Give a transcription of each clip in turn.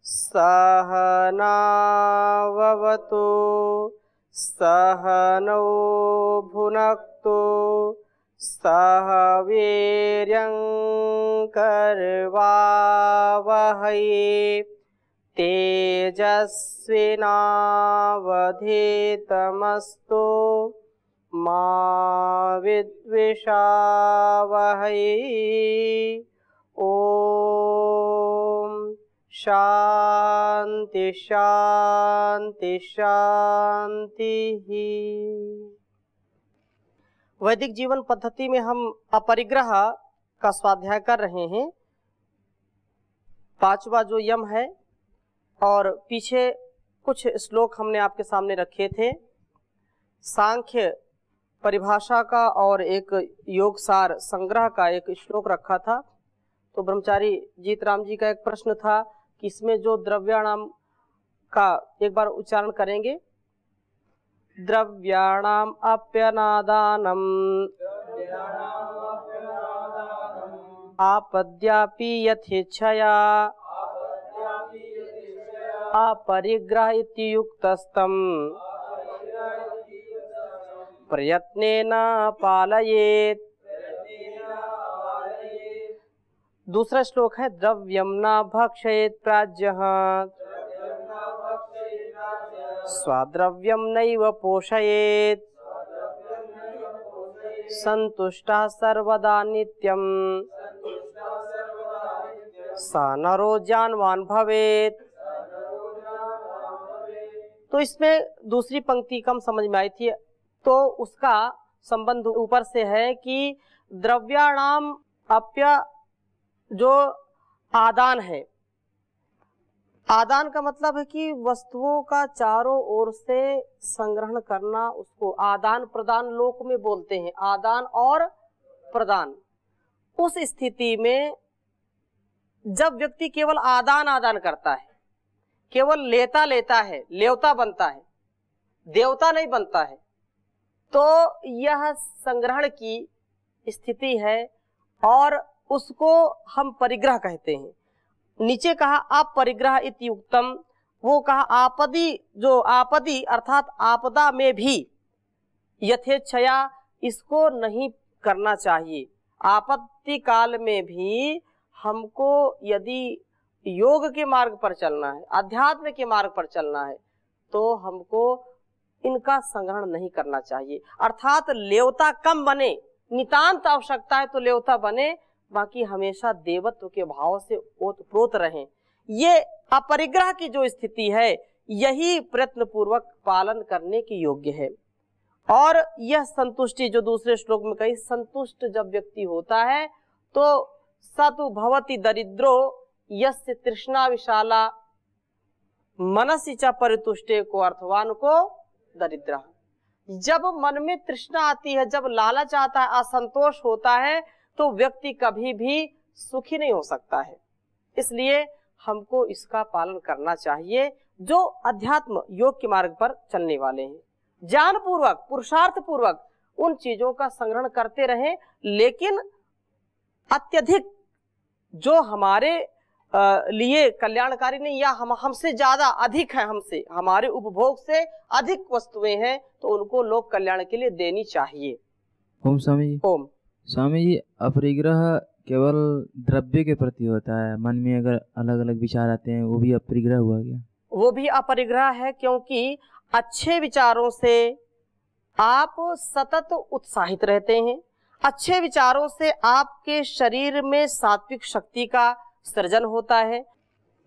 सहनाववतु सहनौ भुनक्तु सह वीर्यं करवावहै तेजस्विनावधीतमस्तु मा विद्विषावहै। ओम शांति शांति शांति। वैदिक जीवन पद्धति में हम अपरिग्रह का स्वाध्याय कर रहे हैं। पांचवा जो यम है, और पीछे कुछ श्लोक हमने आपके सामने रखे थे। सांख्य परिभाषा का और एक योगसार संग्रह का एक श्लोक रखा था। तो ब्रह्मचारी जीतराम जी का एक प्रश्न था कि इसमें जो द्रव्याणाम का एक बार उच्चारण करेंगे। द्रव्याणाम अप्यनादानम आपद्यापि यथेच्छया अपरिग्रह इत्युक्तस्तम प्रयत्नेन पालयेत्। दूसरा श्लोक है द्रव्यम न भक्षयेत् प्राज्यः स्वाद्रव्यम नैव पोषयेत् संतुष्टः सर्वदा नित्यं स नरो ज्ञानवान भवेत्। तो इसमें दूसरी पंक्ति कम समझ में आई थी, तो उसका संबंध ऊपर से है कि द्रव्याणाम अप्य जो आदान है, आदान का मतलब है कि वस्तुओं का चारों ओर से संग्रहण करना, उसको आदान प्रदान लोक में बोलते हैं, आदान और प्रदान। उस स्थिति में जब व्यक्ति केवल आदान आदान करता है, केवल लेता लेता है, लेवता बनता है, देवता नहीं बनता है, तो यह संग्रहण की स्थिति है और उसको हम परिग्रह कहते हैं। नीचे कहा अपरिग्रह इत्युक्तम, वो कहा आपदी, जो आपदी अर्थात आपदा में भी यथेच्छया इसको नहीं करना चाहिए। आपत्ति काल में भी हमको यदि योग के मार्ग पर चलना है, अध्यात्म के मार्ग पर चलना है, तो हमको इनका संग्रहण नहीं करना चाहिए। अर्थात लेवता कम बने, नितांत आवश्यकता है तो लेवता बने, बाकी हमेशा देवत्व के भाव से ओतप्रोत रहें। ये अपरिग्रह की जो स्थिति है, यही प्रयत्न पूर्वक पालन करने के योग्य है। और यह संतुष्टि जो दूसरे श्लोक में कही, संतुष्ट जब व्यक्ति होता है तो सतु भवति दरिद्रो यस्य तृष्णा विशाला मनसि च परितुष्टे को अर्थवान को दरिद्र। जब मन में तृष्णा आती है, जब लालच आता है, असंतोष होता है, तो व्यक्ति कभी भी सुखी नहीं हो सकता है। इसलिए हमको इसका पालन करना चाहिए जो अध्यात्म योग के मार्ग पर चलने वाले हैं। ज्ञान पूर्वक, पुरुषार्थ पूर्वक उन चीजों का संग्रहण करते रहें, लेकिन अत्यधिक जो हमारे लिए कल्याणकारी नहीं, या हमसे ज्यादा अधिक है, हमसे हमारे उपभोग से अधिक वस्तुएं हैं, तो उनको लोक कल्याण के लिए देनी चाहिए। ओम स्वामी जी। ओम स्वामी जी, अपरिग्रह केवल द्रव्य के प्रति होता है, मन में अगर अलग अलग विचार आते हैं वो भी अपरिग्रह हुआ क्या? वो भी अपरिग्रह है, क्योंकि अच्छे विचारों से आप सतत उत्साहित रहते हैं। अच्छे विचारों से आपके शरीर में सात्विक शक्ति का सृजन होता है।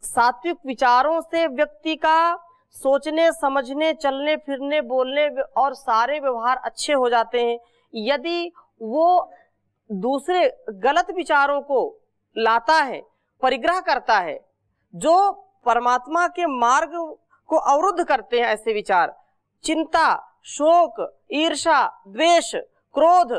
सात्विक विचारों से व्यक्ति का सोचने, समझने, चलने फिरने, बोलने और सारे व्यवहार अच्छे हो जाते हैं। यदि वो दूसरे गलत विचारों को लाता है, परिग्रह करता है, जो परमात्मा के मार्ग को अवरुद्ध करते हैं, ऐसे विचार, चिंता, शोक, ईर्ष्या, द्वेष, क्रोध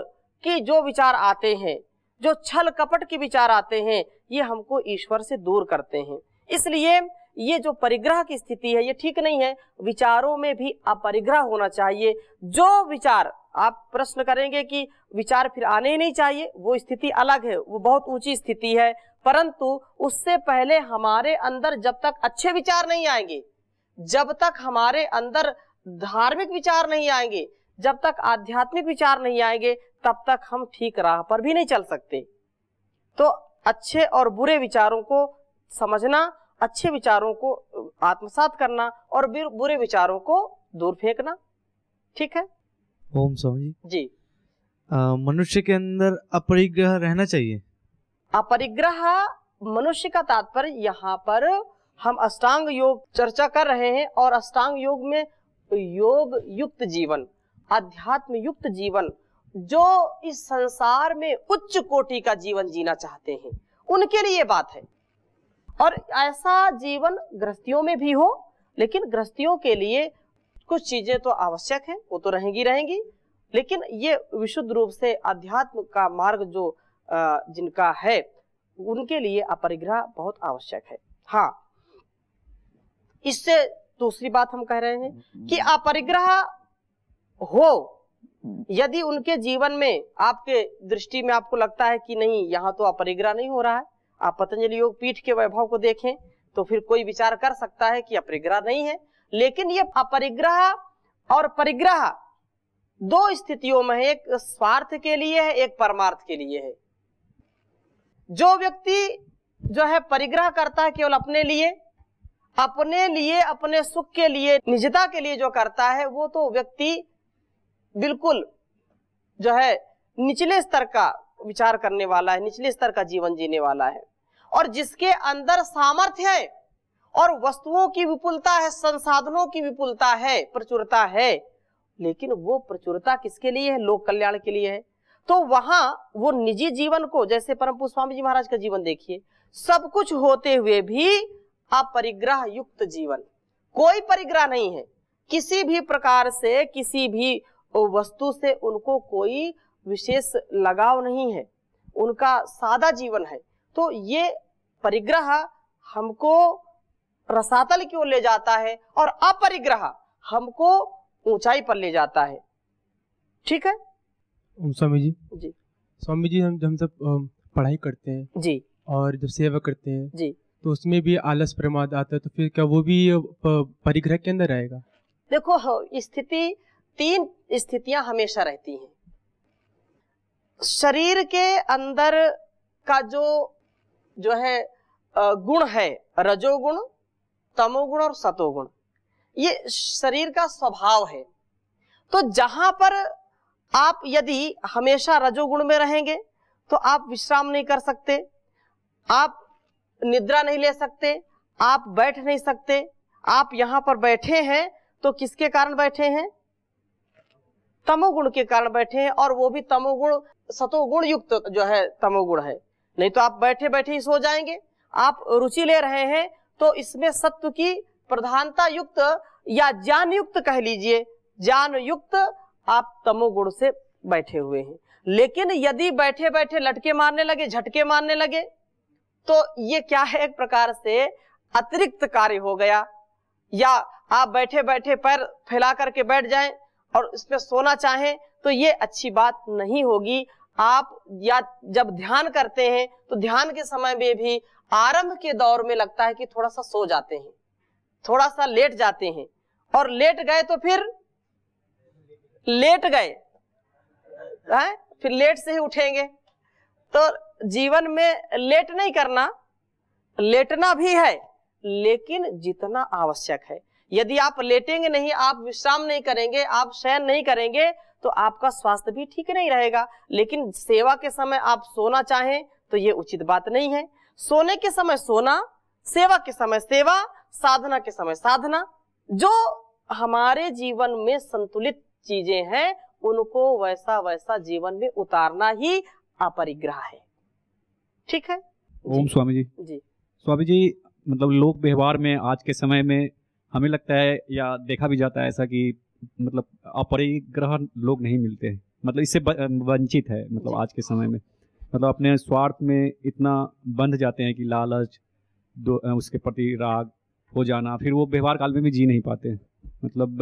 की जो विचार आते हैं, जो छल कपट के विचार आते हैं, ये हमको ईश्वर से दूर करते हैं। इसलिए ये जो परिग्रह की स्थिति है, ये ठीक नहीं है। विचारों में भी अपरिग्रह होना चाहिए। जो विचार, आप प्रश्न करेंगे कि विचार फिर आने ही नहीं चाहिए, वो स्थिति अलग है, वो बहुत ऊंची स्थिति है। परंतु उससे पहले हमारे अंदर जब तक अच्छे विचार नहीं आएंगे, जब तक हमारे अंदर धार्मिक विचार नहीं आएंगे, जब तक आध्यात्मिक विचार नहीं आएंगे, तब तक हम ठीक राह पर भी नहीं चल सकते। तो अच्छे और बुरे विचारों को समझना, अच्छे विचारों को आत्मसात करना और बुरे विचारों को दूर फेंकना। ठीक है। ओम स्वामी जी। मनुष्य के अंदर अपरिग्रह रहना चाहिए। अपरिग्रह मनुष्य का तात्पर्य, यहाँ पर हम अष्टांग योग चर्चा कर रहे हैं और अष्टांग योग में योग युक्त जीवन, अध्यात्म युक्त जीवन, जो इस संसार में उच्च कोटि का जीवन जीना चाहते हैं उनके लिए बात है। और ऐसा जीवन गृहस्थियों में भी हो, लेकिन गृहस्थियों के लिए कुछ चीजें तो आवश्यक हैं, वो तो रहेंगी, लेकिन ये विशुद्ध रूप से अध्यात्म का मार्ग जो जिनका है उनके लिए अपरिग्रह बहुत आवश्यक है। हाँ, इससे दूसरी बात हम कह रहे हैं कि अपरिग्रह हो, यदि उनके जीवन में आपके दृष्टि में आपको लगता है कि नहीं यहाँ तो अपरिग्रह नहीं हो रहा है, आप पतंजलि योग पीठ के वैभव को देखें तो फिर कोई विचार कर सकता है कि अपरिग्रह नहीं है। लेकिन ये अपरिग्रह और परिग्रह दो स्थितियों में है, एक स्वार्थ के लिए है, एक परमार्थ के लिए है। जो व्यक्ति जो है परिग्रह करता है केवल अपने लिए, अपने सुख के लिए, निजता के लिए जो करता है, वो तो व्यक्ति बिल्कुल जो है निचले स्तर का विचार करने वाला है, निचले स्तर का जीवन जीने वाला है। और जिसके अंदर सामर्थ्य है और वस्तुओं की विपुलता है, संसाधनों की विपुलता है, प्रचुरता है, लेकिन वो प्रचुरता किसके लिए है? लोक कल्याण के लिए है। तो वहां वो निजी जीवन को, जैसे परम पूज्य स्वामी जी महाराज का जीवन देखिए, सब कुछ होते हुए भी अपरिग्रह युक्त जीवन, कोई परिग्रह नहीं है, किसी भी प्रकार से किसी भी वस्तु से उनको कोई विशेष लगाव नहीं है, उनका सादा जीवन है। तो ये परिग्रह हमको रसातल की ओर ले जाता है और अपरिग्रह हमको ऊंचाई पर ले जाता है। ठीक है। स्वामी जी जी। स्वामी जी, हम सब पढ़ाई करते हैं जी और जब सेवा करते हैं जी, तो उसमें भी आलस प्रमाद आता है, तो फिर क्या वो भी परिग्रह के अंदर आएगा? देखो स्थिति, तीन स्थितियां हमेशा रहती हैं। शरीर के अंदर का जो है गुण है, रजोगुण, तमोगुण और सतोगुण, ये शरीर का स्वभाव है। तो जहां पर आप यदि हमेशा रजोगुण में रहेंगे तो आप विश्राम नहीं कर सकते, आप निद्रा नहीं ले सकते, आप बैठ नहीं सकते। आप यहाँ पर बैठे हैं तो किसके कारण बैठे हैं? तमोगुण के कारण बैठे हैं, और वो भी तमोगुण सतोगुण युक्त जो है तमोगुण है, नहीं तो आप बैठे बैठे ही सो जाएंगे। आप रुचि ले रहे हैं तो इसमें सत्व की प्रधानता युक्त या ज्ञान युक्त कह लीजिए, ज्ञान युक्त आप तमोगुण से बैठे हुए हैं। लेकिन यदि बैठे बैठे लटके मारने लगे, झटके मारने लगे, तो ये क्या है? एक प्रकार से अतिरिक्त कार्य हो गया। या आप बैठे बैठे पैर फैला करके बैठ जाएं और इस पे सोना चाहें तो ये अच्छी बात नहीं होगी। आप या जब ध्यान करते हैं तो ध्यान के समय में भी आरंभ के दौर में लगता है कि थोड़ा सा सो जाते हैं, थोड़ा सा लेट जाते हैं, और लेट गए तो फिर लेट गए, फिर लेट से ही उठेंगे। तो जीवन में लेट नहीं करना, लेटना भी है लेकिन जितना आवश्यक है। यदि आप लेटेंगे नहीं, आप विश्राम नहीं करेंगे, आप शयन नहीं करेंगे, तो आपका स्वास्थ्य भी ठीक नहीं रहेगा। लेकिन सेवा के समय आप सोना चाहें तो ये उचित बात नहीं है। सोने के समय सोना, सेवा के समय सेवा, साधना के समय साधना। जो हमारे जीवन में संतुलित चीजें हैं उनको वैसा वैसा जीवन में उतारना ही अपरिग्रह है। ठीक है। ओम स्वामी जी। जी स्वामी जी, मतलब लोक व्यवहार में आज के समय में हमें लगता है या देखा भी जाता है ऐसा कि मतलब अपरिग्रह लोग नहीं मिलते हैं, मतलब इससे वंचित है। मतलब आज के समय में मतलब अपने स्वार्थ में इतना बंध जाते हैं कि लालच, उसके प्रति राग हो जाना, फिर वो व्यवहार काल में भी जी नहीं पाते, मतलब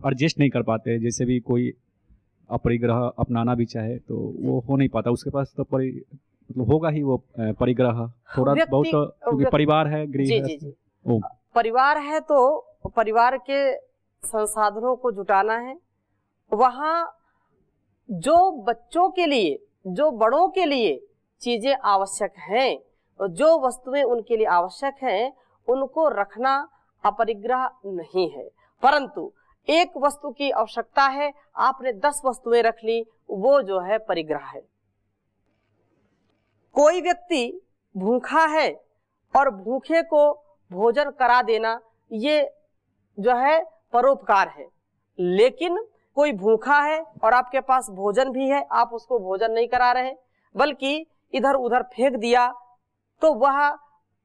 एडजस्ट नहीं कर पाते। जैसे भी कोई अपरिग्रह अपनाना भी चाहे तो वो हो नहीं पाता, उसके पास तो मतलब होगा ही वो परिग्रह थोड़ा बहुत, क्योंकि परिवार है, गृह जी है। जी जी। ओ, परिवार है तो परिवार के संसाधनों को जुटाना है। वहाँ जो बच्चों के लिए, जो बड़ों के लिए चीजें आवश्यक हैं, जो वस्तुएं उनके लिए आवश्यक हैं, उनको रखना अपरिग्रह नहीं है। परंतु एक वस्तु की आवश्यकता है, आपने 10 वस्तुएं रख ली, वो जो है परिग्रह है। कोई व्यक्ति भूखा है और भूखे को भोजन करा देना, ये जो है परोपकार है। लेकिन कोई भूखा है और आपके पास भोजन भी है, आप उसको भोजन नहीं करा रहे बल्कि इधर उधर फेंक दिया, तो वह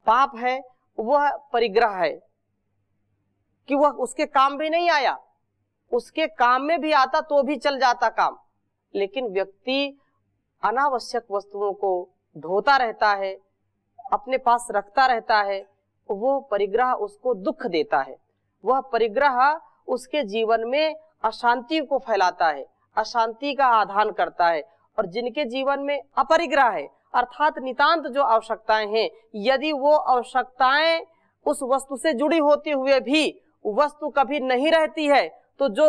पाप है, वह परिग्रह है कि वह उसके काम भी नहीं आया। उसके काम में भी आता तो भी चल जाता काम, लेकिन व्यक्ति अनावश्यक वस्तुओं को ढोता रहता है, अपने पास रखता रहता है, वो परिग्रह उसको दुख देता है। वह परिग्रह उसके जीवन में अशांति को फैलाता है, अशांति का आधान करता है। और जिनके जीवन में अपरिग्रह है, अर्थात नितांत जो आवश्यकताएं हैं, यदि वो आवश्यकताएं उस वस्तु से जुड़ी होते हुए भी वस्तु कभी नहीं रहती है, तो जो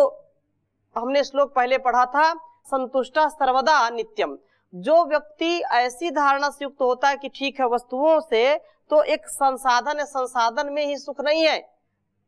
हमने श्लोक पहले पढ़ा था, संतुष्टा सर्वदा नित्यम, जो व्यक्ति ऐसी धारणा से युक्त होता है कि ठीक है वस्तुओं से तो एक संसाधन है, संसाधन में ही सुख नहीं है,